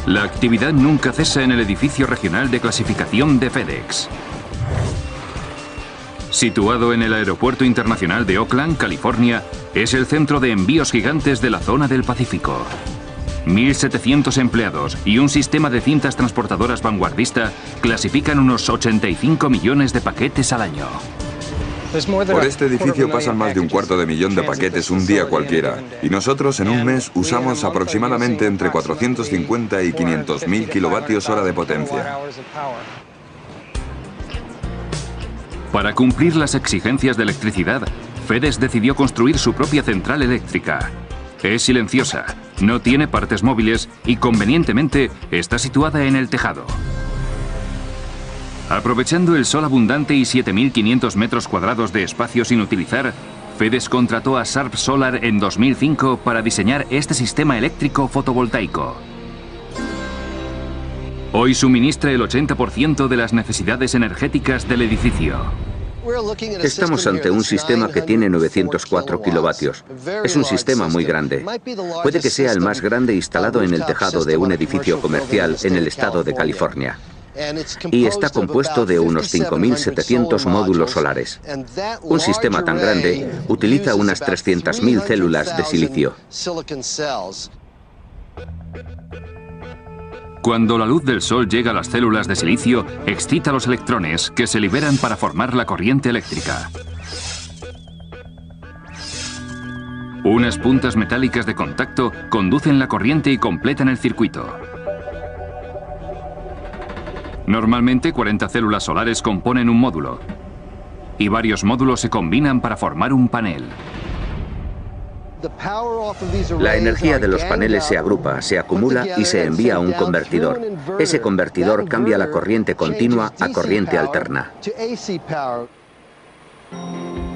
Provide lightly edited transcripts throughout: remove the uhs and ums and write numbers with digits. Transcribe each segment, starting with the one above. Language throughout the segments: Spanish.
La actividad nunca cesa en el edificio regional de clasificación de FedEx. Situado en el Aeropuerto Internacional de Oakland, California, es el centro de envíos gigantes de la zona del Pacífico. 1.700 empleados y un sistema de cintas transportadoras vanguardista clasifican unos 85 millones de paquetes al año. Por este edificio pasan más de 250.000 de paquetes un día cualquiera, y nosotros en un mes usamos aproximadamente entre 450 y 500.000 kilovatios hora de potencia. Para cumplir las exigencias de electricidad, FedEx decidió construir su propia central eléctrica. Es silenciosa, no tiene partes móviles y convenientemente está situada en el tejado. Aprovechando el sol abundante y 7.500 metros cuadrados de espacio sin utilizar, FedEx contrató a Sharp Solar en 2005 para diseñar este sistema eléctrico fotovoltaico. Hoy suministra el 80% de las necesidades energéticas del edificio. Estamos ante un sistema que tiene 904 kilovatios. Es un sistema muy grande. Puede que sea el más grande instalado en el tejado de un edificio comercial en el estado de California. Y está compuesto de unos 5.700 módulos solares. Un sistema tan grande utiliza unas 300.000 células de silicio. Cuando la luz del sol llega a las células de silicio, excita los electrones que se liberan para formar la corriente eléctrica. Unas puntas metálicas de contacto conducen la corriente y completan el circuito. Normalmente 40 células solares componen un módulo y varios módulos se combinan para formar un panel. La energía de los paneles se agrupa, se acumula y se envía a un convertidor. Ese convertidor cambia la corriente continua a corriente alterna.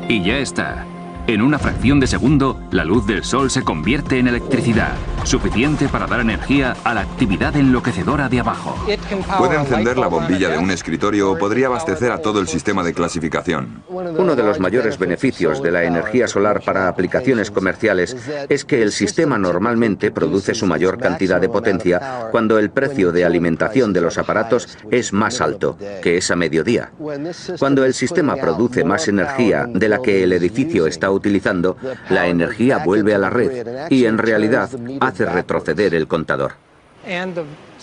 Y ya está. En una fracción de segundo, la luz del sol se convierte en electricidad, suficiente para dar energía a la actividad enloquecedora de abajo. Puede encender la bombilla de un escritorio o podría abastecer a todo el sistema de clasificación. Uno de los mayores beneficios de la energía solar para aplicaciones comerciales es que el sistema normalmente produce su mayor cantidad de potencia cuando el precio de alimentación de los aparatos es más alto, que es a mediodía. Cuando el sistema produce más energía de la que el edificio está utilizando, la energía vuelve a la red y en realidad hace retroceder el contador.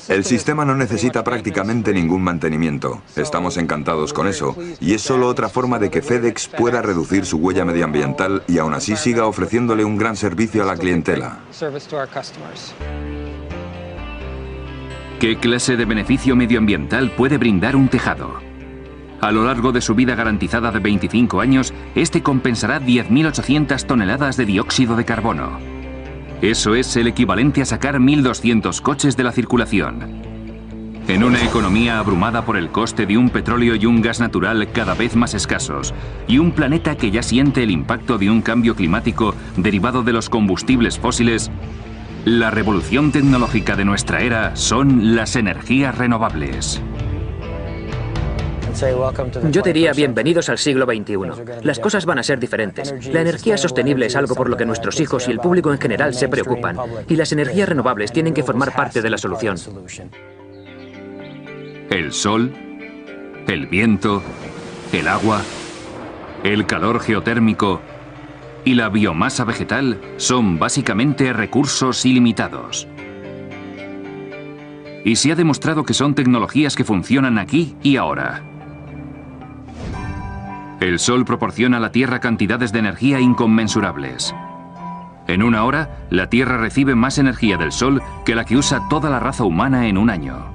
El sistema no necesita prácticamente ningún mantenimiento. Estamos encantados con eso, y es solo otra forma de que FedEx pueda reducir su huella medioambiental y aún así siga ofreciéndole un gran servicio a la clientela. ¿Qué clase de beneficio medioambiental puede brindar un tejado? A lo largo de su vida garantizada de 25 años, este compensará 10.800 toneladas de dióxido de carbono. Eso es el equivalente a sacar 1.200 coches de la circulación. En una economía abrumada por el coste de un petróleo y un gas natural cada vez más escasos, y un planeta que ya siente el impacto de un cambio climático derivado de los combustibles fósiles, la revolución tecnológica de nuestra era son las energías renovables. Yo diría bienvenidos al siglo XXI. Las cosas van a ser diferentes. La energía sostenible es algo por lo que nuestros hijos y el público en general se preocupan. Y las energías renovables tienen que formar parte de la solución. El sol, el viento, el agua, el calor geotérmico y la biomasa vegetal son básicamente recursos ilimitados. Y se ha demostrado que son tecnologías que funcionan aquí y ahora. El sol proporciona a la Tierra cantidades de energía inconmensurables. En una hora, la Tierra recibe más energía del sol que la que usa toda la raza humana en un año.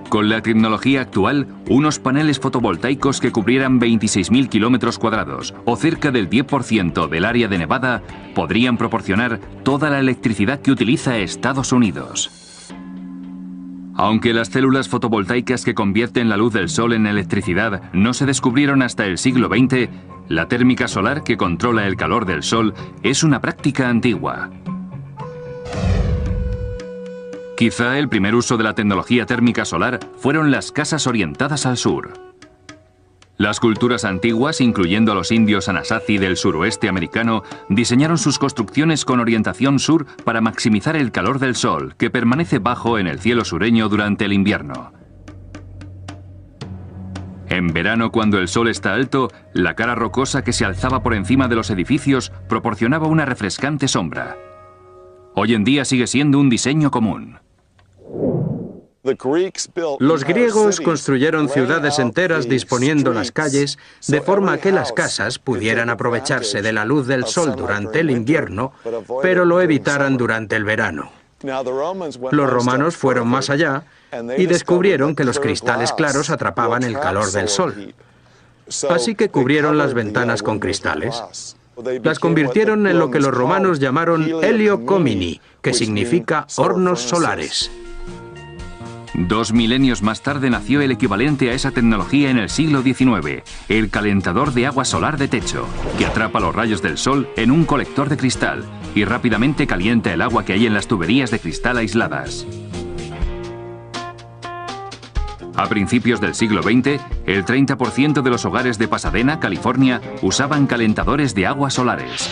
Con la tecnología actual, unos paneles fotovoltaicos que cubrieran 26.000 kilómetros cuadrados o cerca del 10% del área de Nevada podrían proporcionar toda la electricidad que utiliza Estados Unidos. Aunque las células fotovoltaicas que convierten la luz del sol en electricidad no se descubrieron hasta el siglo XX, la térmica solar que controla el calor del sol es una práctica antigua. Quizá el primer uso de la tecnología térmica solar fueron las casas orientadas al sur. Las culturas antiguas, incluyendo a los indios Anasazi del suroeste americano, diseñaron sus construcciones con orientación sur para maximizar el calor del sol, que permanece bajo en el cielo sureño durante el invierno. En verano, cuando el sol está alto, la cara rocosa que se alzaba por encima de los edificios proporcionaba una refrescante sombra. Hoy en día sigue siendo un diseño común. Los griegos construyeron ciudades enteras disponiendo las calles de forma que las casas pudieran aprovecharse de la luz del sol durante el invierno, pero lo evitaran durante el verano. Los romanos fueron más allá y descubrieron que los cristales claros atrapaban el calor del sol. Así que cubrieron las ventanas con cristales. Las convirtieron en lo que los romanos llamaron heliocomini, que significa hornos solares. 2 milenios más tarde nació el equivalente a esa tecnología en el siglo XIX, el calentador de agua solar de techo, que atrapa los rayos del sol en un colector de cristal y rápidamente calienta el agua que hay en las tuberías de cristal aisladas. A principios del siglo XX, el 30% de los hogares de Pasadena, California, usaban calentadores de agua solares.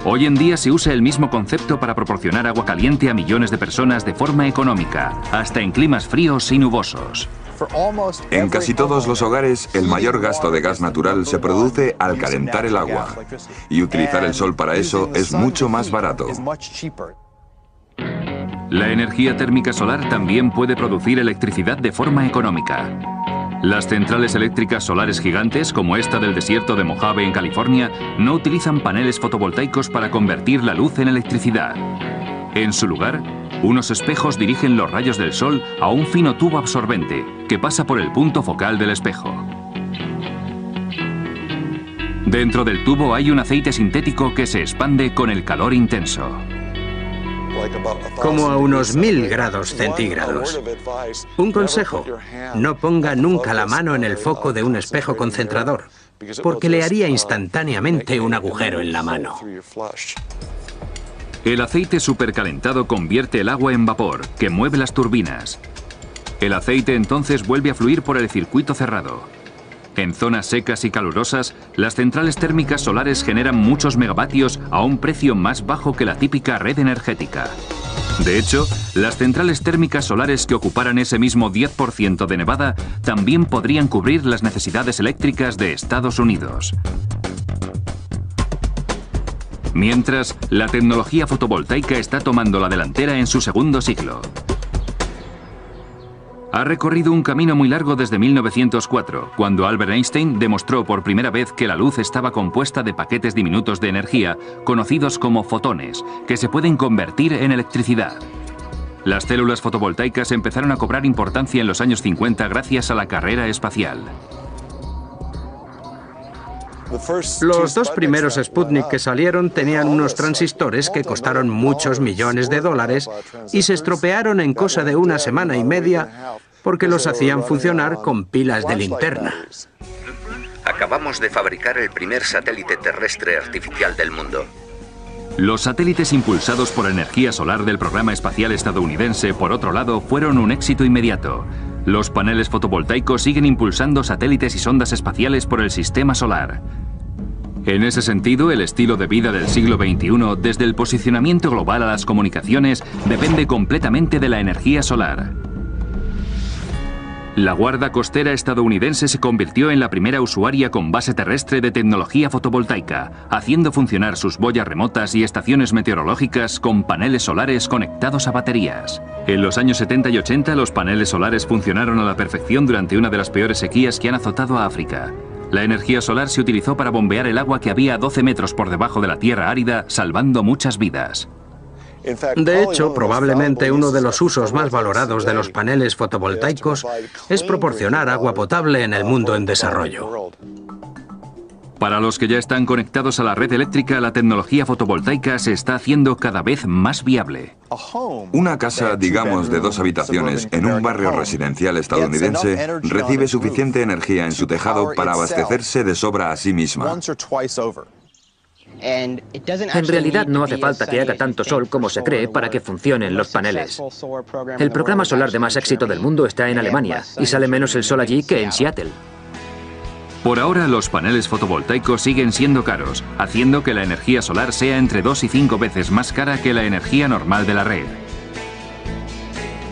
Hoy en día se usa el mismo concepto para proporcionar agua caliente a millones de personas de forma económica, hasta en climas fríos y nubosos. En casi todos los hogares, el mayor gasto de gas natural se produce al calentar el agua. Y utilizar el sol para eso es mucho más barato. La energía térmica solar también puede producir electricidad de forma económica. Las centrales eléctricas solares gigantes, como esta del desierto de Mojave en California, no utilizan paneles fotovoltaicos para convertir la luz en electricidad. En su lugar, unos espejos dirigen los rayos del sol a un fino tubo absorbente que pasa por el punto focal del espejo. Dentro del tubo hay un aceite sintético que se expande con el calor intenso. Como a unos 1000 grados centígrados. Un consejo: no ponga nunca la mano en el foco de un espejo concentrador, porque le haría instantáneamente un agujero en la mano. El aceite supercalentado convierte el agua en vapor, que mueve las turbinas. El aceite entonces vuelve a fluir por el circuito cerrado. En zonas secas y calurosas, las centrales térmicas solares generan muchos megavatios a un precio más bajo que la típica red energética. De hecho, las centrales térmicas solares que ocuparan ese mismo 10% de Nevada también podrían cubrir las necesidades eléctricas de Estados Unidos. Mientras, la tecnología fotovoltaica está tomando la delantera en su segundo siglo. Ha recorrido un camino muy largo desde 1904, cuando Albert Einstein demostró por primera vez que la luz estaba compuesta de paquetes diminutos de energía, conocidos como fotones, que se pueden convertir en electricidad. Las células fotovoltaicas empezaron a cobrar importancia en los años 50 gracias a la carrera espacial. Los dos primeros Sputnik que salieron tenían unos transistores que costaron muchos millones de dólares y se estropearon en cosa de una semana y media porque los hacían funcionar con pilas de linterna. Acabamos de fabricar el primer satélite terrestre artificial del mundo. Los satélites impulsados por energía solar del programa espacial estadounidense, por otro lado, fueron un éxito inmediato. Los paneles fotovoltaicos siguen impulsando satélites y sondas espaciales por el sistema solar. En ese sentido, el estilo de vida del siglo XXI, desde el posicionamiento global a las comunicaciones, depende completamente de la energía solar. La Guardia Costera estadounidense se convirtió en la primera usuaria con base terrestre de tecnología fotovoltaica, haciendo funcionar sus boyas remotas y estaciones meteorológicas con paneles solares conectados a baterías. En los años 70 y 80, los paneles solares funcionaron a la perfección durante una de las peores sequías que han azotado a África. La energía solar se utilizó para bombear el agua que había a 12 metros por debajo de la tierra árida, salvando muchas vidas. De hecho, probablemente uno de los usos más valorados de los paneles fotovoltaicos es proporcionar agua potable en el mundo en desarrollo. Para los que ya están conectados a la red eléctrica, la tecnología fotovoltaica se está haciendo cada vez más viable. Una casa, digamos, de 2 habitaciones en un barrio residencial estadounidense recibe suficiente energía en su tejado para abastecerse de sobra a sí misma. En realidad no hace falta que haga tanto sol como se cree para que funcionen los paneles. El programa solar de más éxito del mundo está en Alemania y sale menos el sol allí que en Seattle. Por ahora, los paneles fotovoltaicos siguen siendo caros, haciendo que la energía solar sea entre 2 y 5 veces más cara que la energía normal de la red.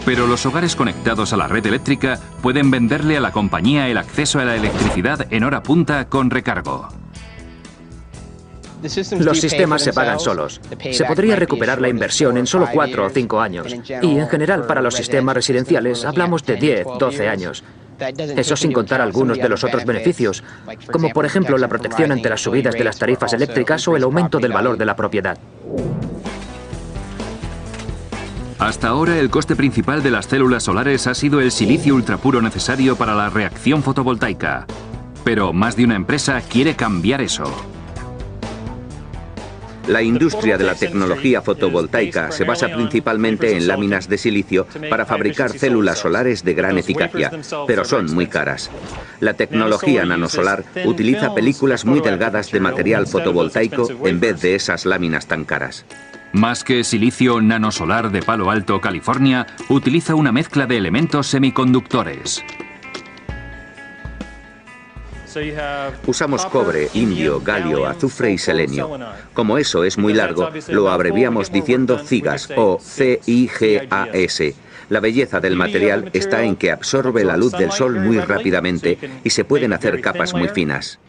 Pero los hogares conectados a la red eléctrica pueden venderle a la compañía el acceso a la electricidad en hora punta con recargo. Los sistemas se pagan solos. Se podría recuperar la inversión en solo 4 o 5 años. Y en general para los sistemas residenciales hablamos de 10, 12 años. Eso sin contar algunos de los otros beneficios, como por ejemplo la protección ante las subidas de las tarifas eléctricas o el aumento del valor de la propiedad. Hasta ahora el coste principal de las células solares ha sido el silicio ultrapuro necesario para la reacción fotovoltaica. Pero más de una empresa quiere cambiar eso. La industria de la tecnología fotovoltaica se basa principalmente en láminas de silicio para fabricar células solares de gran eficacia, pero son muy caras. La tecnología nanosolar utiliza películas muy delgadas de material fotovoltaico en vez de esas láminas tan caras. Más que silicio nanosolar de Palo Alto, California, utiliza una mezcla de elementos semiconductores. Usamos cobre, indio, galio, azufre y selenio. Como eso es muy largo, lo abreviamos diciendo CIGAS o CIGAS. La belleza del material está en que absorbe la luz del sol muy rápidamente y se pueden hacer capas muy finas.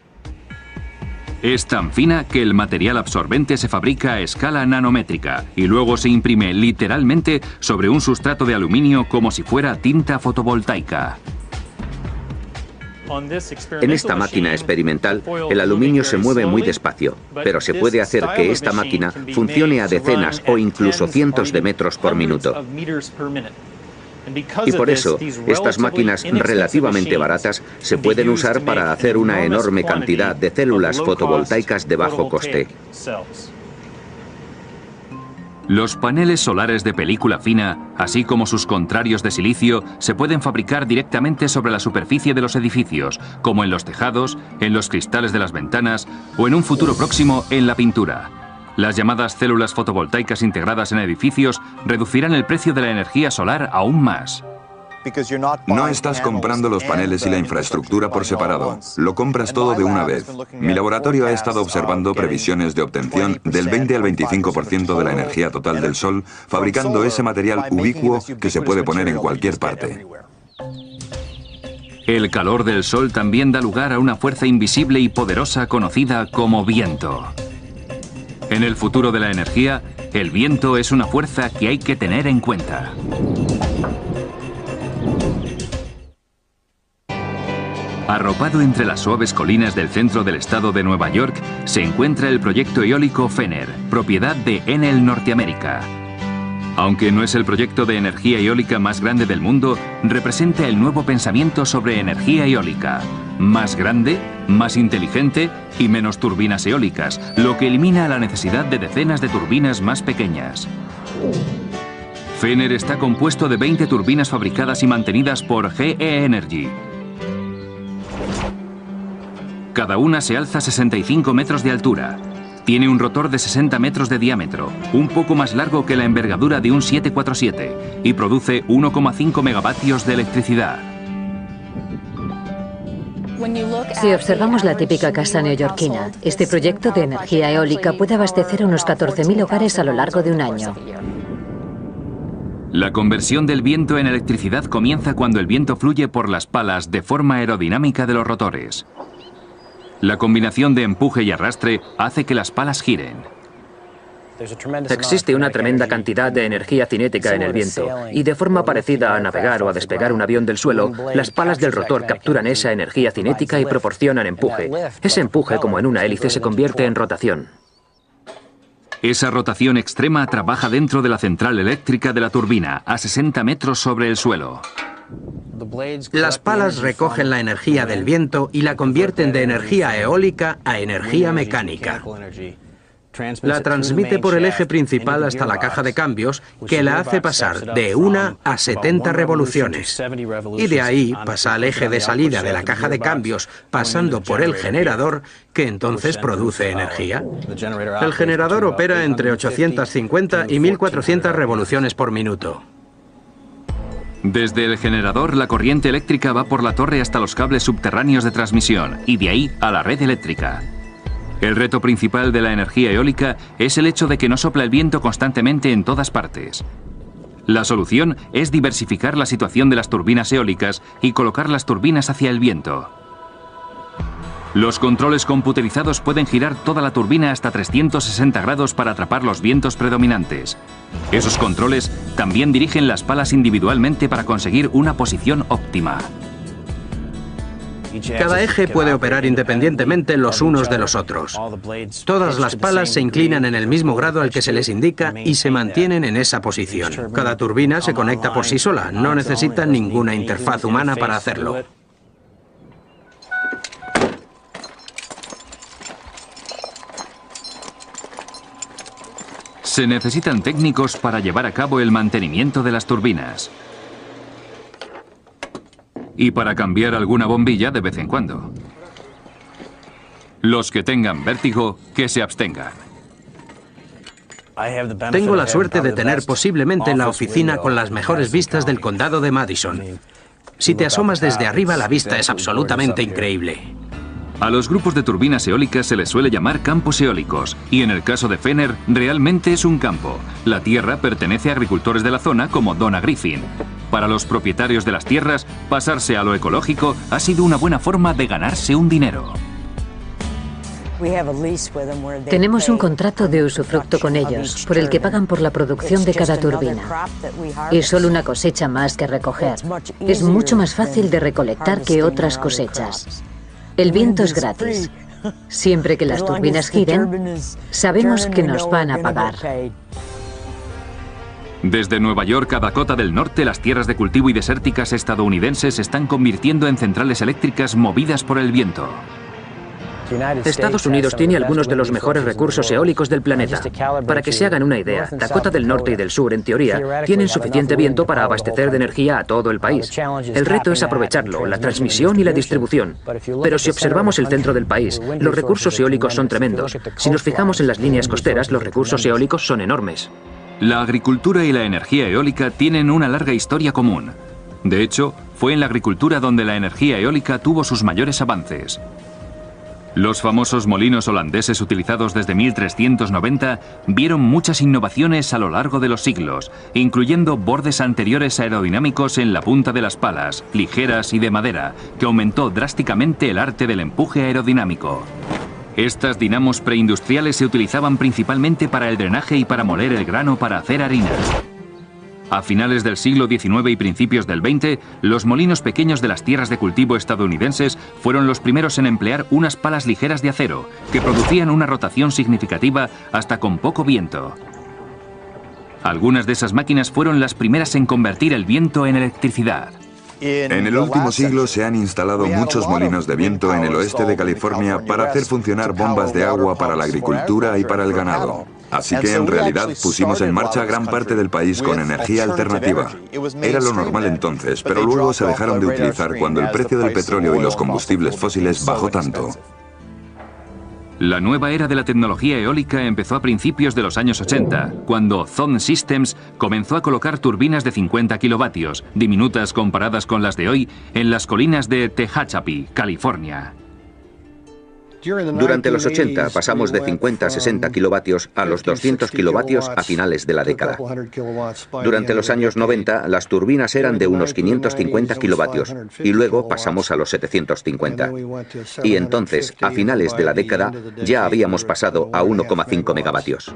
Es tan fina que el material absorbente se fabrica a escala nanométrica y luego se imprime literalmente sobre un sustrato de aluminio como si fuera tinta fotovoltaica. En esta máquina experimental, el aluminio se mueve muy despacio, pero se puede hacer que esta máquina funcione a decenas o incluso cientos de metros por minuto. Y por eso, estas máquinas relativamente baratas se pueden usar para hacer una enorme cantidad de células fotovoltaicas de bajo coste. Los paneles solares de película fina, así como sus contrarios de silicio, se pueden fabricar directamente sobre la superficie de los edificios, como en los tejados, en los cristales de las ventanas o en un futuro próximo en la pintura. Las llamadas células fotovoltaicas integradas en edificios reducirán el precio de la energía solar aún más. No estás comprando los paneles y la infraestructura por separado, lo compras todo de una vez. Mi laboratorio ha estado observando previsiones de obtención del 20 al 25% de la energía total del sol, fabricando ese material ubicuo que se puede poner en cualquier parte. El calor del sol también da lugar a una fuerza invisible y poderosa conocida como viento. En el futuro de la energía, el viento es una fuerza que hay que tener en cuenta. Arropado entre las suaves colinas del centro del estado de Nueva York, se encuentra el proyecto eólico Fener, propiedad de Enel Norteamérica. Aunque no es el proyecto de energía eólica más grande del mundo, representa el nuevo pensamiento sobre energía eólica. Más grande, más inteligente y menos turbinas eólicas, lo que elimina la necesidad de decenas de turbinas más pequeñas. Fener está compuesto de 20 turbinas fabricadas y mantenidas por GE Energy. Cada una se alza 65 metros de altura. Tiene un rotor de 60 metros de diámetro, un poco más largo que la envergadura de un 747, y produce 1,5 megavatios de electricidad. Si observamos la típica casa neoyorquina, este proyecto de energía eólica puede abastecer a unos 14.000 hogares a lo largo de un año. La conversión del viento en electricidad comienza cuando el viento fluye por las palas de forma aerodinámica de los rotores. La combinación de empuje y arrastre hace que las palas giren. Existe una tremenda cantidad de energía cinética en el viento, y de forma parecida a navegar o a despegar un avión del suelo, las palas del rotor capturan esa energía cinética y proporcionan empuje. Ese empuje, como en una hélice, se convierte en rotación. Esa rotación extrema trabaja dentro de la central eléctrica de la turbina, a 60 metros sobre el suelo. Las palas recogen la energía del viento y la convierten de energía eólica a energía mecánica. La transmite por el eje principal hasta la caja de cambios, que la hace pasar de 1 a 70 revoluciones. Y de ahí pasa al eje de salida de la caja de cambios, pasando por el generador, que entonces produce energía. El generador opera entre 850 y 1400 revoluciones por minuto. Desde el generador, la corriente eléctrica va por la torre hasta los cables subterráneos de transmisión y de ahí a la red eléctrica. El reto principal de la energía eólica es el hecho de que no sopla el viento constantemente en todas partes. La solución es diversificar la situación de las turbinas eólicas y colocar las turbinas hacia el viento. Los controles computerizados pueden girar toda la turbina hasta 360 grados para atrapar los vientos predominantes. Esos controles también dirigen las palas individualmente para conseguir una posición óptima. Cada eje puede operar independientemente los unos de los otros. Todas las palas se inclinan en el mismo grado al que se les indica y se mantienen en esa posición. Cada turbina se conecta por sí sola, no necesita ninguna interfaz humana para hacerlo. Se necesitan técnicos para llevar a cabo el mantenimiento de las turbinas. Y para cambiar alguna bombilla de vez en cuando. Los que tengan vértigo, que se abstengan. Tengo la suerte de tener posiblemente la oficina con las mejores vistas del condado de Madison. Si te asomas desde arriba, la vista es absolutamente increíble. A los grupos de turbinas eólicas se les suele llamar campos eólicos, y en el caso de Fenner, realmente es un campo. La tierra pertenece a agricultores de la zona como Donna Griffin. Para los propietarios de las tierras, pasarse a lo ecológico ha sido una buena forma de ganarse un dinero. Tenemos un contrato de usufructo con ellos, por el que pagan por la producción de cada turbina. Es solo una cosecha más que recoger. Es mucho más fácil de recolectar que otras cosechas. El viento es gratis. Siempre que las turbinas giren, sabemos que nos van a pagar. Desde Nueva York a Dakota del Norte, las tierras de cultivo y desérticas estadounidenses se están convirtiendo en centrales eléctricas movidas por el viento. Estados Unidos tiene algunos de los mejores recursos eólicos del planeta. Para que se hagan una idea, Dakota del Norte y del Sur, en teoría, tienen suficiente viento para abastecer de energía a todo el país. El reto es aprovecharlo, la transmisión y la distribución. Pero si observamos el centro del país, los recursos eólicos son tremendos. Si nos fijamos en las líneas costeras, los recursos eólicos son enormes. La agricultura y la energía eólica tienen una larga historia común. De hecho, fue en la agricultura donde la energía eólica tuvo sus mayores avances. Los famosos molinos holandeses utilizados desde 1390 vieron muchas innovaciones a lo largo de los siglos, incluyendo bordes anteriores aerodinámicos en la punta de las palas, ligeras y de madera, que aumentó drásticamente el arte del empuje aerodinámico. Estas dinamos preindustriales se utilizaban principalmente para el drenaje y para moler el grano para hacer harina. A finales del siglo XIX y principios del XX, los molinos pequeños de las tierras de cultivo estadounidenses fueron los primeros en emplear unas palas ligeras de acero, que producían una rotación significativa hasta con poco viento. Algunas de esas máquinas fueron las primeras en convertir el viento en electricidad. En el último siglo se han instalado muchos molinos de viento en el oeste de California para hacer funcionar bombas de agua para la agricultura y para el ganado. Así que en realidad pusimos en marcha gran parte del país con energía alternativa. Era lo normal entonces, pero luego se dejaron de utilizar cuando el precio del petróleo y los combustibles fósiles bajó tanto. La nueva era de la tecnología eólica empezó a principios de los años 80, cuando Thon Systems comenzó a colocar turbinas de 50 kilovatios, diminutas comparadas con las de hoy, en las colinas de Tehachapi, California. Durante los 80 pasamos de 50 a 60 kilovatios a los 200 kilovatios a finales de la década. Durante los años 90 las turbinas eran de unos 550 kilovatios y luego pasamos a los 750. Y entonces, a finales de la década, ya habíamos pasado a 1,5 megavatios.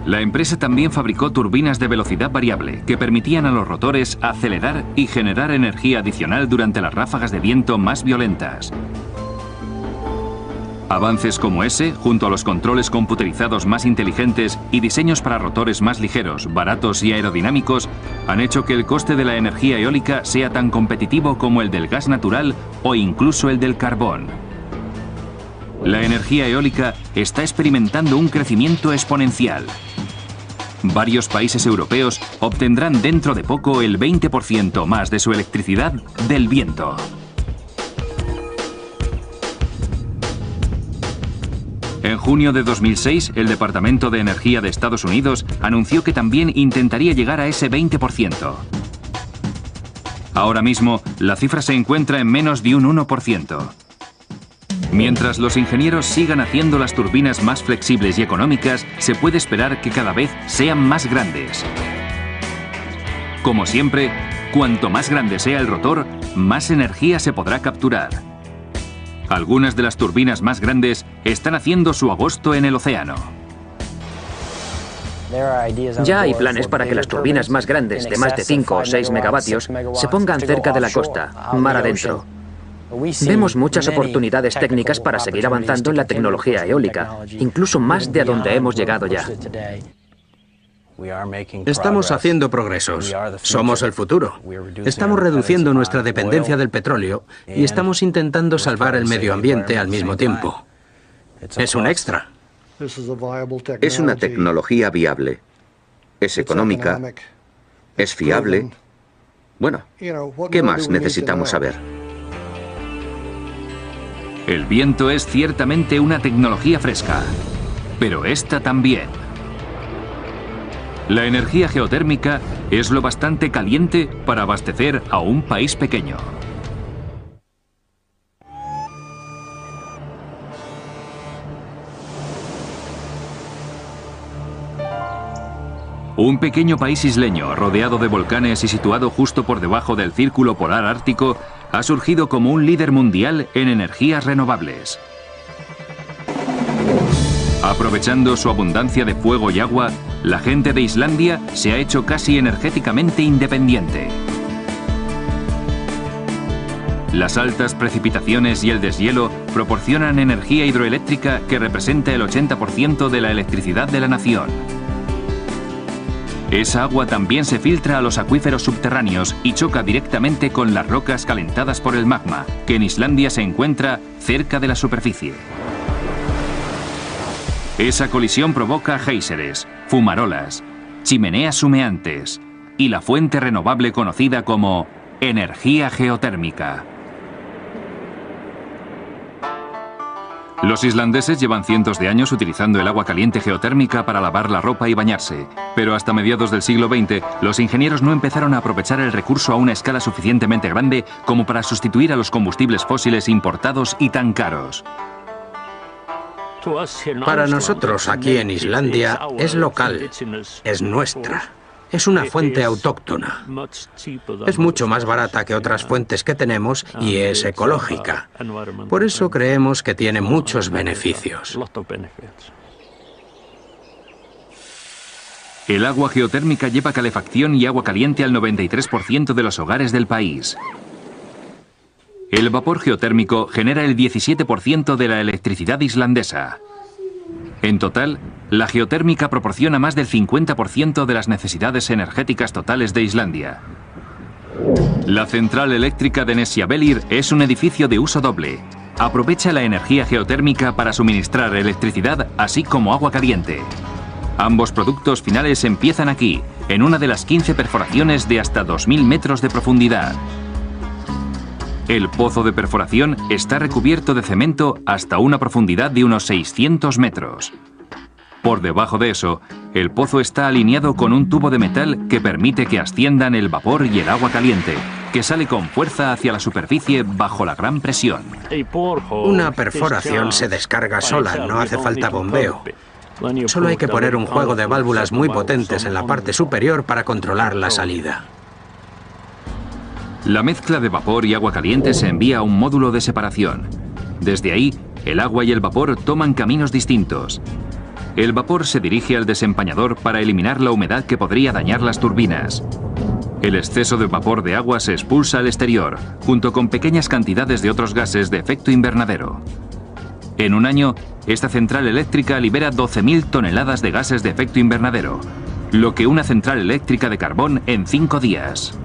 La empresa también fabricó turbinas de velocidad variable que permitían a los rotores acelerar y generar energía adicional durante las ráfagas de viento más violentas. Avances como ese, junto a los controles computerizados más inteligentes y diseños para rotores más ligeros, baratos y aerodinámicos, han hecho que el coste de la energía eólica sea tan competitivo como el del gas natural o incluso el del carbón. La energía eólica está experimentando un crecimiento exponencial. Varios países europeos obtendrán dentro de poco el 20% más de su electricidad del viento. En junio de 2006, el Departamento de Energía de Estados Unidos anunció que también intentaría llegar a ese 20%. Ahora mismo, la cifra se encuentra en menos de un 1%. Mientras los ingenieros sigan haciendo las turbinas más flexibles y económicas, se puede esperar que cada vez sean más grandes. Como siempre, cuanto más grande sea el rotor, más energía se podrá capturar. Algunas de las turbinas más grandes están haciendo su agosto en el océano. Ya hay planes para que las turbinas más grandes, de más de 5 o 6 megavatios, se pongan cerca de la costa, mar adentro. Vemos muchas oportunidades técnicas para seguir avanzando en la tecnología eólica, incluso más de a donde hemos llegado ya. Estamos haciendo progresos. Somos el futuro. Estamos reduciendo nuestra dependencia del petróleo y estamos intentando salvar el medio ambiente al mismo tiempo. Es un extra. Es una tecnología viable. Es económica. Es fiable. Bueno, ¿qué más necesitamos saber? El viento es ciertamente una tecnología fresca, pero esta también. La energía geotérmica es lo bastante caliente para abastecer a un país pequeño. Un pequeño país isleño, rodeado de volcanes y situado justo por debajo del Círculo Polar Ártico, ha surgido como un líder mundial en energías renovables. Aprovechando su abundancia de fuego y agua, la gente de Islandia se ha hecho casi energéticamente independiente. Las altas precipitaciones y el deshielo proporcionan energía hidroeléctrica que representa el 80% de la electricidad de la nación. Esa agua también se filtra a los acuíferos subterráneos y choca directamente con las rocas calentadas por el magma, que en Islandia se encuentra cerca de la superficie. Esa colisión provoca géiseres, fumarolas, chimeneas humeantes y la fuente renovable conocida como energía geotérmica. Los islandeses llevan cientos de años utilizando el agua caliente geotérmica para lavar la ropa y bañarse, pero hasta mediados del siglo XX los ingenieros no empezaron a aprovechar el recurso a una escala suficientemente grande como para sustituir a los combustibles fósiles importados y tan caros. Para nosotros aquí en Islandia es local, es nuestra. Es una fuente autóctona. Es mucho más barata que otras fuentes que tenemos y es ecológica. Por eso creemos que tiene muchos beneficios. El agua geotérmica lleva calefacción y agua caliente al 93% de los hogares del país. El vapor geotérmico genera el 17% de la electricidad islandesa. En total, la geotérmica proporciona más del 50% de las necesidades energéticas totales de Islandia. La central eléctrica de Nesjavellir es un edificio de uso doble. Aprovecha la energía geotérmica para suministrar electricidad, así como agua caliente. Ambos productos finales empiezan aquí, en una de las 15 perforaciones de hasta 2.000 metros de profundidad. El pozo de perforación está recubierto de cemento hasta una profundidad de unos 600 metros. Por debajo de eso, el pozo está alineado con un tubo de metal que permite que asciendan el vapor y el agua caliente, que sale con fuerza hacia la superficie bajo la gran presión. Una perforación se descarga sola, no hace falta bombeo. Solo hay que poner un juego de válvulas muy potentes en la parte superior para controlar la salida. La mezcla de vapor y agua caliente se envía a un módulo de separación. Desde ahí, el agua y el vapor toman caminos distintos. El vapor se dirige al desempañador para eliminar la humedad que podría dañar las turbinas. El exceso de vapor de agua se expulsa al exterior, junto con pequeñas cantidades de otros gases de efecto invernadero. En un año, esta central eléctrica libera 12.000 toneladas de gases de efecto invernadero, lo que una central eléctrica de carbón en 5 días.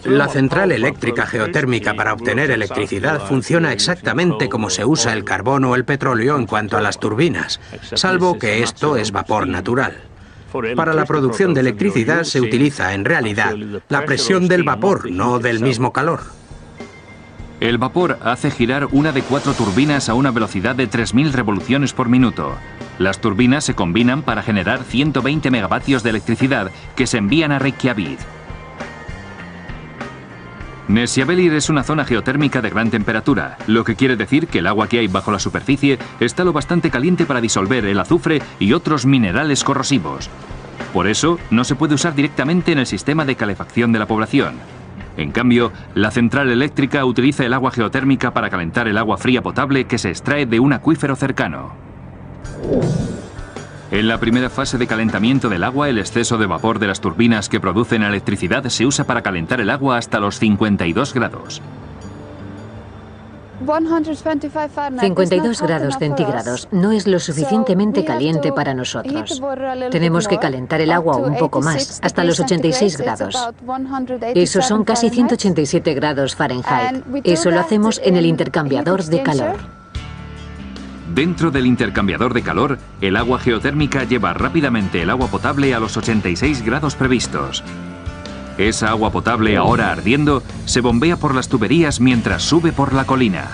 La central eléctrica geotérmica para obtener electricidad funciona exactamente como se usa el carbón o el petróleo en cuanto a las turbinas, salvo que esto es vapor natural. Para la producción de electricidad se utiliza, en realidad, la presión del vapor, no del mismo calor. El vapor hace girar una de 4 turbinas a una velocidad de 3.000 revoluciones por minuto. Las turbinas se combinan para generar 120 megavatios de electricidad que se envían a Reykjavik. Nesjavellir es una zona geotérmica de gran temperatura, lo que quiere decir que el agua que hay bajo la superficie está lo bastante caliente para disolver el azufre y otros minerales corrosivos. Por eso, no se puede usar directamente en el sistema de calefacción de la población. En cambio, la central eléctrica utiliza el agua geotérmica para calentar el agua fría potable que se extrae de un acuífero cercano. En la primera fase de calentamiento del agua, el exceso de vapor de las turbinas que producen electricidad se usa para calentar el agua hasta los 52 grados. 52 grados centígrados no es lo suficientemente caliente para nosotros. Tenemos que calentar el agua un poco más, hasta los 86 grados. Eso son casi 187 grados Fahrenheit. Eso lo hacemos en el intercambiador de calor. Dentro del intercambiador de calor, el agua geotérmica lleva rápidamente el agua potable a los 86 grados previstos. Esa agua potable, ahora ardiendo, se bombea por las tuberías mientras sube por la colina.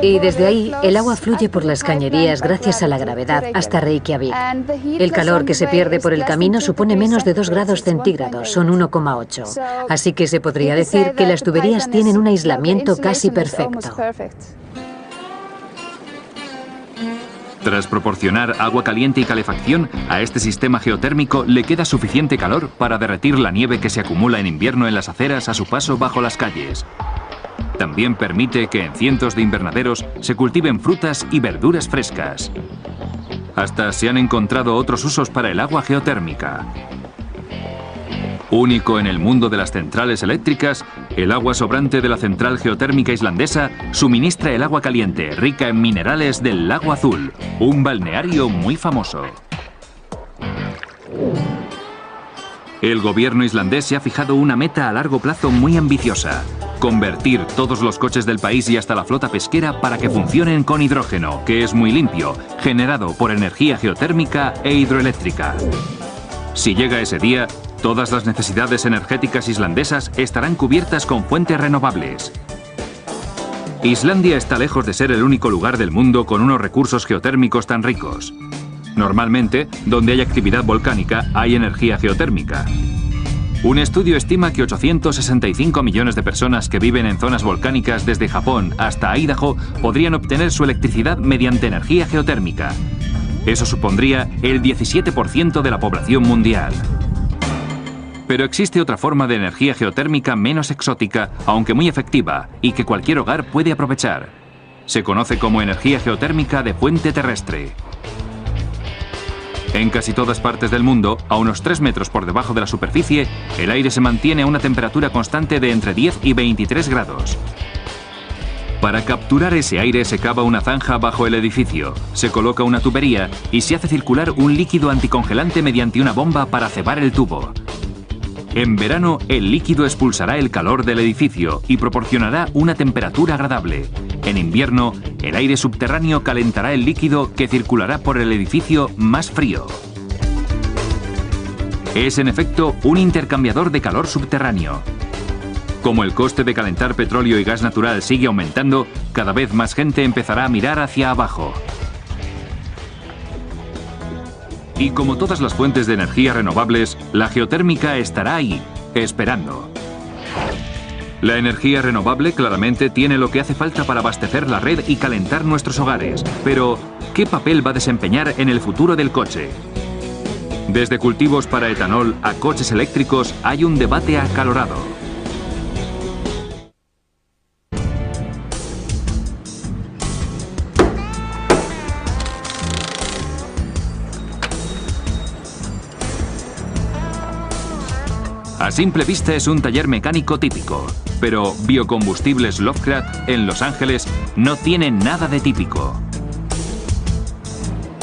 Y desde ahí, el agua fluye por las cañerías gracias a la gravedad hasta Reykjavik. El calor que se pierde por el camino supone menos de 2 grados centígrados, son 1,8. Así que se podría decir que las tuberías tienen un aislamiento casi perfecto. Tras proporcionar agua caliente y calefacción, a este sistema geotérmico le queda suficiente calor para derretir la nieve que se acumula en invierno en las aceras a su paso bajo las calles. También permite que en cientos de invernaderos se cultiven frutas y verduras frescas. Hasta se han encontrado otros usos para el agua geotérmica. Único en el mundo de las centrales eléctricas, el agua sobrante de la central geotérmica islandesa suministra el agua caliente, rica en minerales del Lago Azul, un balneario muy famoso. El gobierno islandés se ha fijado una meta a largo plazo muy ambiciosa: convertir todos los coches del país y hasta la flota pesquera para que funcionen con hidrógeno, que es muy limpio, generado por energía geotérmica e hidroeléctrica. Si llega ese día, todas las necesidades energéticas islandesas estarán cubiertas con fuentes renovables. Islandia está lejos de ser el único lugar del mundo con unos recursos geotérmicos tan ricos. Normalmente, donde hay actividad volcánica, hay energía geotérmica. Un estudio estima que 865 millones de personas que viven en zonas volcánicas desde Japón hasta Idaho podrían obtener su electricidad mediante energía geotérmica. Eso supondría el 17% de la población mundial. Pero existe otra forma de energía geotérmica menos exótica, aunque muy efectiva, y que cualquier hogar puede aprovechar. Se conoce como energía geotérmica de fuente terrestre. En casi todas partes del mundo, a unos 3 metros por debajo de la superficie, el aire se mantiene a una temperatura constante de entre 10 y 23 grados. Para capturar ese aire se cava una zanja bajo el edificio, se coloca una tubería y se hace circular un líquido anticongelante mediante una bomba para cebar el tubo. En verano, el líquido expulsará el calor del edificio y proporcionará una temperatura agradable. En invierno, el aire subterráneo calentará el líquido que circulará por el edificio más frío. Es, en efecto, un intercambiador de calor subterráneo. Como el coste de calentar petróleo y gas natural sigue aumentando, cada vez más gente empezará a mirar hacia abajo. Y como todas las fuentes de energía renovables, la geotérmica estará ahí, esperando. La energía renovable claramente tiene lo que hace falta para abastecer la red y calentar nuestros hogares. Pero, ¿qué papel va a desempeñar en el futuro del coche? Desde cultivos para etanol a coches eléctricos hay un debate acalorado. A simple vista es un taller mecánico típico, pero Biocombustibles Lovecraft en Los Ángeles no tiene nada de típico.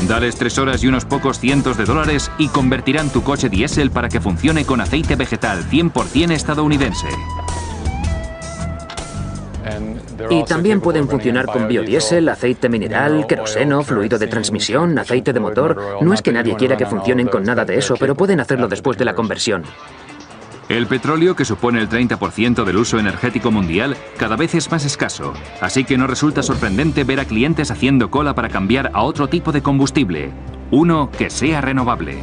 Dales 3 horas y unos pocos cientos de dólares y convertirán tu coche diésel para que funcione con aceite vegetal 100% estadounidense. Y también pueden funcionar con biodiesel, aceite mineral, queroseno, fluido de transmisión, aceite de motor. No es que nadie quiera que funcionen con nada de eso, pero pueden hacerlo después de la conversión. El petróleo, que supone el 30% del uso energético mundial, cada vez es más escaso, así que no resulta sorprendente ver a clientes haciendo cola para cambiar a otro tipo de combustible, uno que sea renovable.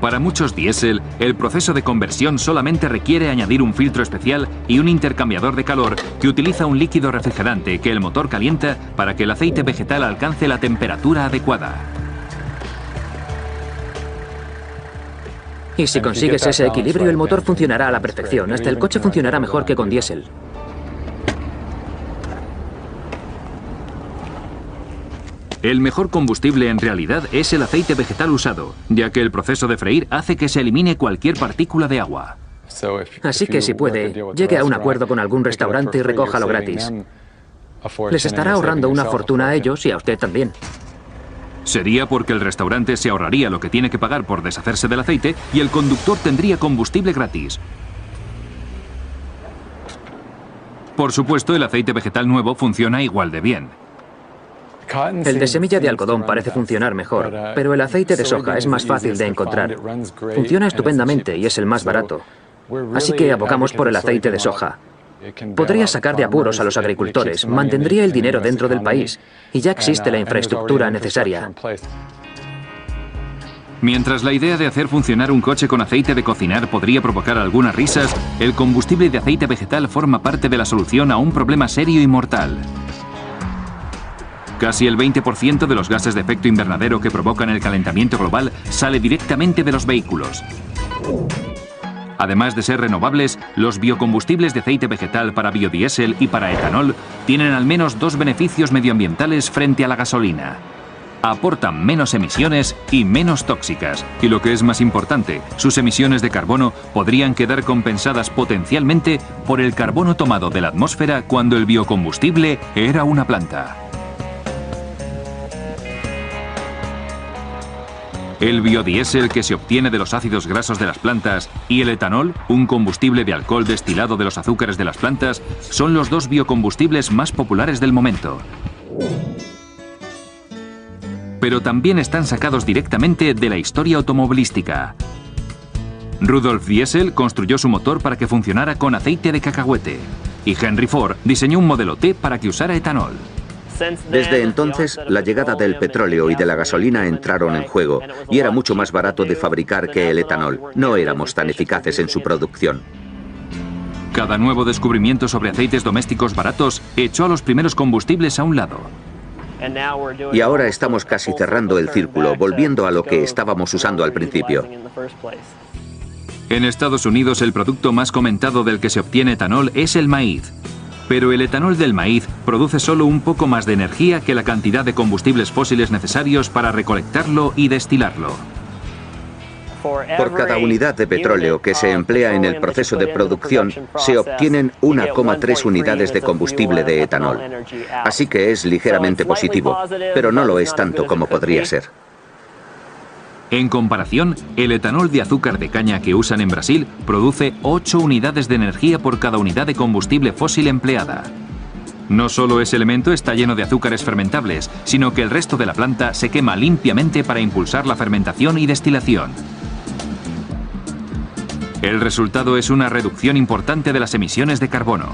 Para muchos diésel, el proceso de conversión solamente requiere añadir un filtro especial y un intercambiador de calor que utiliza un líquido refrigerante que el motor calienta para que el aceite vegetal alcance la temperatura adecuada. Y si consigues ese equilibrio, el motor funcionará a la perfección. Hasta el coche funcionará mejor que con diésel. El mejor combustible en realidad es el aceite vegetal usado, ya que el proceso de freír hace que se elimine cualquier partícula de agua. Así que si puede, llegue a un acuerdo con algún restaurante y recójalo gratis. Les estará ahorrando una fortuna a ellos y a usted también. Sería porque el restaurante se ahorraría lo que tiene que pagar por deshacerse del aceite y el conductor tendría combustible gratis. Por supuesto, el aceite vegetal nuevo funciona igual de bien. El de semilla de algodón parece funcionar mejor, pero el aceite de soja es más fácil de encontrar. Funciona estupendamente y es el más barato. Así que abogamos por el aceite de soja. Podría sacar de apuros a los agricultores, mantendría el dinero dentro del país y ya existe la infraestructura necesaria. Mientras la idea de hacer funcionar un coche con aceite de cocinar podría provocar algunas risas, el combustible de aceite vegetal forma parte de la solución a un problema serio y mortal. Casi el 20% de los gases de efecto invernadero que provocan el calentamiento global sale directamente de los vehículos. Además de ser renovables, los biocombustibles de aceite vegetal para biodiesel y para etanol tienen al menos dos beneficios medioambientales frente a la gasolina. Aportan menos emisiones y menos tóxicas. Y lo que es más importante, sus emisiones de carbono podrían quedar compensadas potencialmente por el carbono tomado de la atmósfera cuando el biocombustible era una planta. El biodiesel que se obtiene de los ácidos grasos de las plantas y el etanol, un combustible de alcohol destilado de los azúcares de las plantas, son los dos biocombustibles más populares del momento. Pero también están sacados directamente de la historia automovilística. Rudolf Diesel construyó su motor para que funcionara con aceite de cacahuete y Henry Ford diseñó un modelo T para que usara etanol. Desde entonces, la llegada del petróleo y de la gasolina entraron en juego y era mucho más barato de fabricar que el etanol. No éramos tan eficaces en su producción. Cada nuevo descubrimiento sobre aceites domésticos baratos echó a los primeros combustibles a un lado. Y ahora estamos casi cerrando el círculo, volviendo a lo que estábamos usando al principio. En Estados Unidos, el producto más comentado del que se obtiene etanol es el maíz. Pero el etanol del maíz produce solo un poco más de energía que la cantidad de combustibles fósiles necesarios para recolectarlo y destilarlo. Por cada unidad de petróleo que se emplea en el proceso de producción, se obtienen 1,3 unidades de combustible de etanol. Así que es ligeramente positivo, pero no lo es tanto como podría ser. En comparación, el etanol de azúcar de caña que usan en Brasil produce 8 unidades de energía por cada unidad de combustible fósil empleada. No solo ese elemento está lleno de azúcares fermentables, sino que el resto de la planta se quema limpiamente para impulsar la fermentación y destilación. El resultado es una reducción importante de las emisiones de carbono,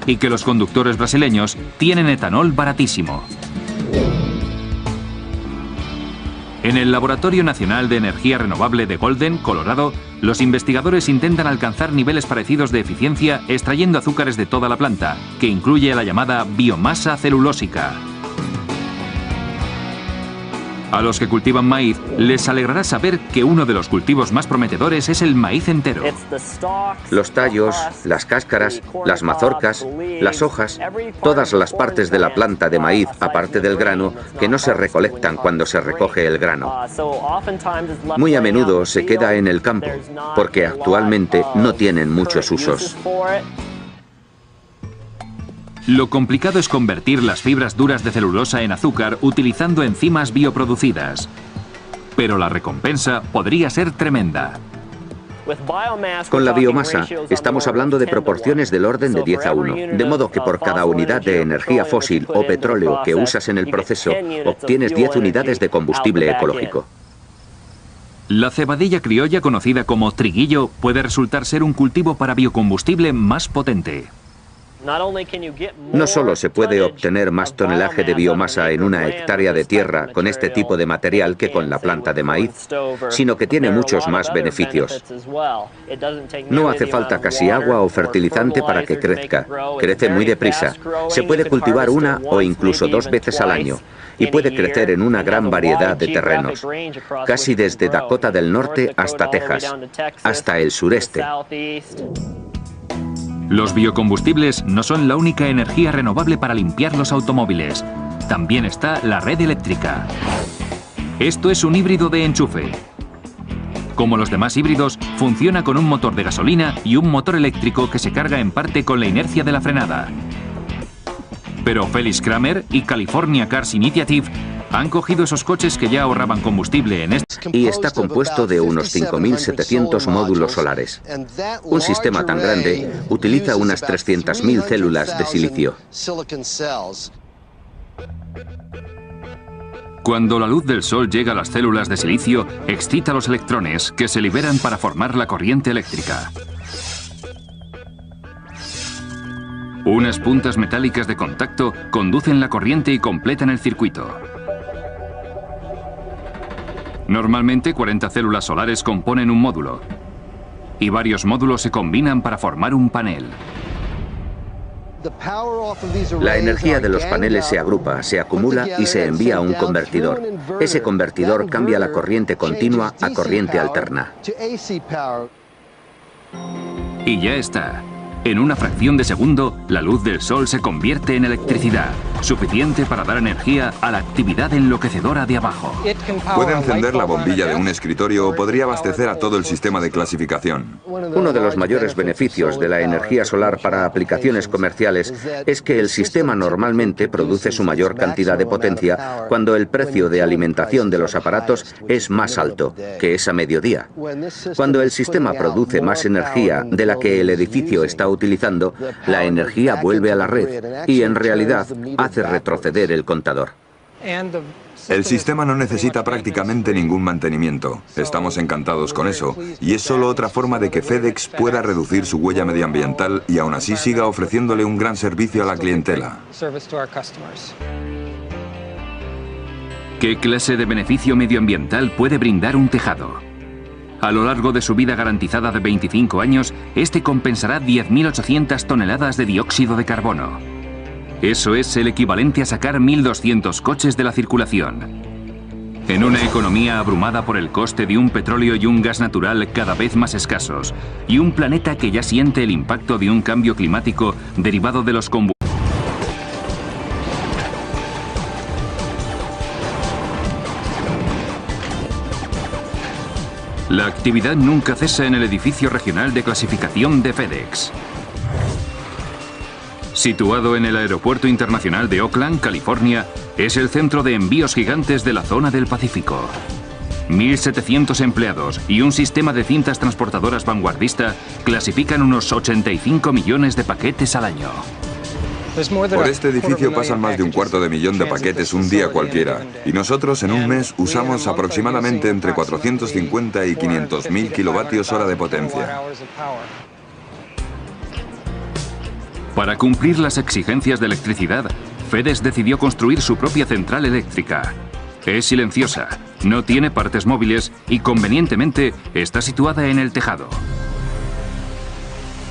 y que los conductores brasileños tienen etanol baratísimo. En el Laboratorio Nacional de Energía Renovable de Golden, Colorado, los investigadores intentan alcanzar niveles parecidos de eficiencia extrayendo azúcares de toda la planta, que incluye la llamada biomasa celulósica. A los que cultivan maíz, les alegrará saber que uno de los cultivos más prometedores es el maíz entero. Los tallos, las cáscaras, las mazorcas, las hojas, todas las partes de la planta de maíz, aparte del grano, que no se recolectan cuando se recoge el grano. Muy a menudo se queda en el campo, porque actualmente no tienen muchos usos. Lo complicado es convertir las fibras duras de celulosa en azúcar utilizando enzimas bioproducidas. Pero la recompensa podría ser tremenda. Con la biomasa, estamos hablando de proporciones del orden de 10 a 1, de modo que por cada unidad de energía fósil o petróleo que usas en el proceso, obtienes 10 unidades de combustible ecológico. La cebadilla criolla, conocida como triguillo, puede resultar ser un cultivo para biocombustible más potente. No solo se puede obtener más tonelaje de biomasa en una hectárea de tierra con este tipo de material que con la planta de maíz, sino que tiene muchos más beneficios. No hace falta casi agua o fertilizante para que crezca. Crece muy deprisa. Se puede cultivar una o incluso 2 veces al año y puede crecer en una gran variedad de terrenos, casi desde Dakota del Norte hasta Texas, hasta el sureste. Los biocombustibles no son la única energía renovable para limpiar los automóviles. También está la red eléctrica. Esto es un híbrido de enchufe. Como los demás híbridos, funciona con un motor de gasolina y un motor eléctrico que se carga en parte con la inercia de la frenada. Pero Felix Kramer y California Cars Initiative han cogido esos coches que ya ahorraban combustible en este y está compuesto de unos 5.700 módulos solares. Un sistema tan grande utiliza unas 300.000 células de silicio. Cuando la luz del sol llega a las células de silicio, excita los electrones que se liberan para formar la corriente eléctrica. Unas puntas metálicas de contacto conducen la corriente y completan el circuito. Normalmente 40 células solares componen un módulo y varios módulos se combinan para formar un panel. La energía de los paneles se agrupa, se acumula y se envía a un convertidor. Ese convertidor cambia la corriente continua a corriente alterna. Y ya está. En una fracción de segundo, la luz del sol se convierte en electricidad, suficiente para dar energía a la actividad enloquecedora de abajo. Puede encender la bombilla de un escritorio o podría abastecer a todo el sistema de clasificación. Uno de los mayores beneficios de la energía solar para aplicaciones comerciales es que el sistema normalmente produce su mayor cantidad de potencia cuando el precio de alimentación de los aparatos es más alto, que es a mediodía. Cuando el sistema produce más energía de la que el edificio está utilizando, la energía vuelve a la red y en realidad hace retroceder el contador. El sistema no necesita prácticamente ningún mantenimiento. Estamos encantados con eso y es solo otra forma de que FedEx pueda reducir su huella medioambiental y aún así siga ofreciéndole un gran servicio a la clientela. ¿Qué clase de beneficio medioambiental puede brindar un tejado? A lo largo de su vida garantizada de 25 años, este compensará 10.800 toneladas de dióxido de carbono. Eso es el equivalente a sacar 1.200 coches de la circulación. En una economía abrumada por el coste de un petróleo y un gas natural cada vez más escasos, y un planeta que ya siente el impacto de un cambio climático derivado de los combustibles. La actividad nunca cesa en el edificio regional de clasificación de FedEx. Situado en el Aeropuerto Internacional de Oakland, California, es el centro de envíos gigantes de la zona del Pacífico. 1.700 empleados y un sistema de cintas transportadoras vanguardista clasifican unos 85 millones de paquetes al año. Por este edificio pasan más de 250.000 de paquetes un día cualquiera, y nosotros en un mes usamos aproximadamente entre 450 y 500.000 kilovatios hora de potencia. Para cumplir las exigencias de electricidad, FedEx decidió construir su propia central eléctrica. Es silenciosa, no tiene partes móviles y convenientemente está situada en el tejado.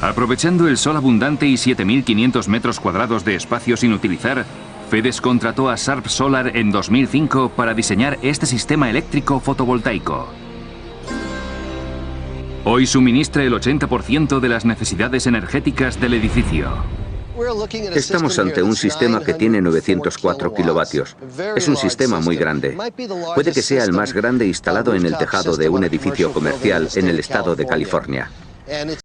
Aprovechando el sol abundante y 7.500 metros cuadrados de espacio sin utilizar, FedEx contrató a Sharp Solar en 2005 para diseñar este sistema eléctrico fotovoltaico. Hoy suministra el 80% de las necesidades energéticas del edificio. Estamos ante un sistema que tiene 904 kilovatios. Es un sistema muy grande. Puede que sea el más grande instalado en el tejado de un edificio comercial en el estado de California.